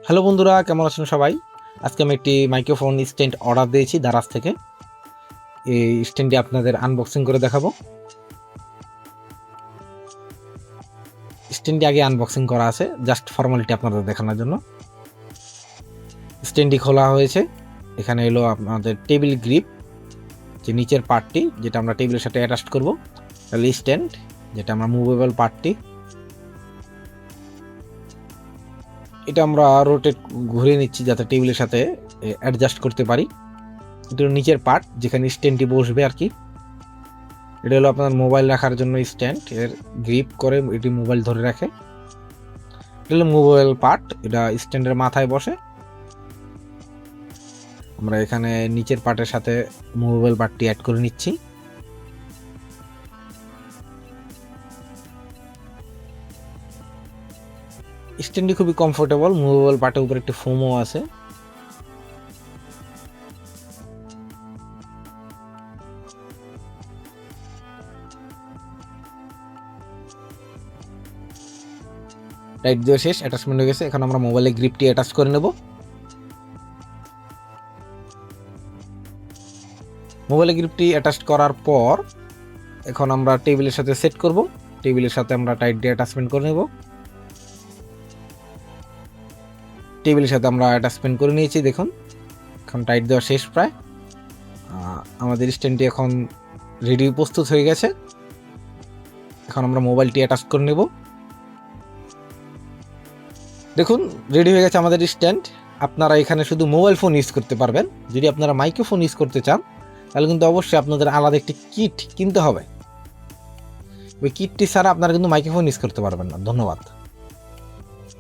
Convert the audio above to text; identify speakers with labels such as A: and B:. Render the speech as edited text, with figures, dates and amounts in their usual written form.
A: Hello বন্ধুরা, কেমন আছেন সবাই? আজকে আমি একটি মাইক্রোফোন স্ট্যান্ড অর্ডার দিয়েছি দারাজ থেকে। এই স্ট্যান্ডটি আপনাদের আনবক্সিং করে দেখাবো। স্ট্যান্ডটি আগে আনবক্সিং করা আছে, জাস্ট ফর্মালিটি আপনাদের দেখানোর জন্য। স্ট্যান্ডটি খোলা হয়েছে। এখানে এলো আপনাদের টেবিল গ্রিপ, যে নিচের পার্টটি যেটা আমরা টেবিলের সাথে অ্যাটাচ করব, তাহলে স্ট্যান্ড যেটা আমরা মুভেবল পার্টটি, এটা আমরা রোটেট ঘুরে নিচ্ছি যাতে টেবিলের সাথে অ্যাডজাস্ট করতে পারি। এটা নিচের পার্ট যেখানে স্ট্যান্ডটি বসবে আর কি। এটা হলো আপনার মোবাইল রাখার জন্য স্ট্যান্ড, এর গ্রিপ করে এটি মোবাইল ধরে রাখে। এটা হলো মোবাইল পার্ট, এটা স্ট্যান্ডের মাথায় বসে। আমরা এখানে নিচের পার্টের সাথে মোবাইল পার্টটি অ্যাড করে নিচ্ছি। স্ট্যান্ডটি খুবই কমফোর্টেবল, মোবাইল পার্টের উপর একটি ফোমও আছে। টাইট দিয়ে শেষ, অ্যাটাচমেন্ট হয়ে গেছে। এখন আমরা মোবাইলে গ্রিপটি অ্যাটাচ করে নেব। মোবাইলে গ্রিপটি অ্যাটাচ করার পর এখন আমরা টেবিলের সাথে সেট করব। টেবিলের সাথে আমরা টাইট দিয়ে অ্যাটাচমেন্ট করে নেব। টেবিলের সাথে আমরা অ্যাটাচমেন্ট করে নিয়েছি, দেখুন এখন টাইট দেওয়া শেষ প্রায়। আমাদের স্ট্যান্ডটি এখন রেডি, প্রস্তুত হয়ে গেছে। এখন আমরা মোবাইলটি অ্যাটাচ করে নেব। দেখুন রেডি হয়ে গেছে আমাদের স্ট্যান্ড। আপনারা এখানে শুধু মোবাইল ফোন ইউজ করতে পারবেন। যদি আপনারা মাইক্রোফোন ইউজ করতে চান তাহলে কিন্তু অবশ্যই আপনাদের আলাদা একটি কিট কিনতে হবে। ওই কিটটি ছাড়া আপনারা কিন্তু মাইক্রোফোন ইউজ করতে পারবেন না। ধন্যবাদ।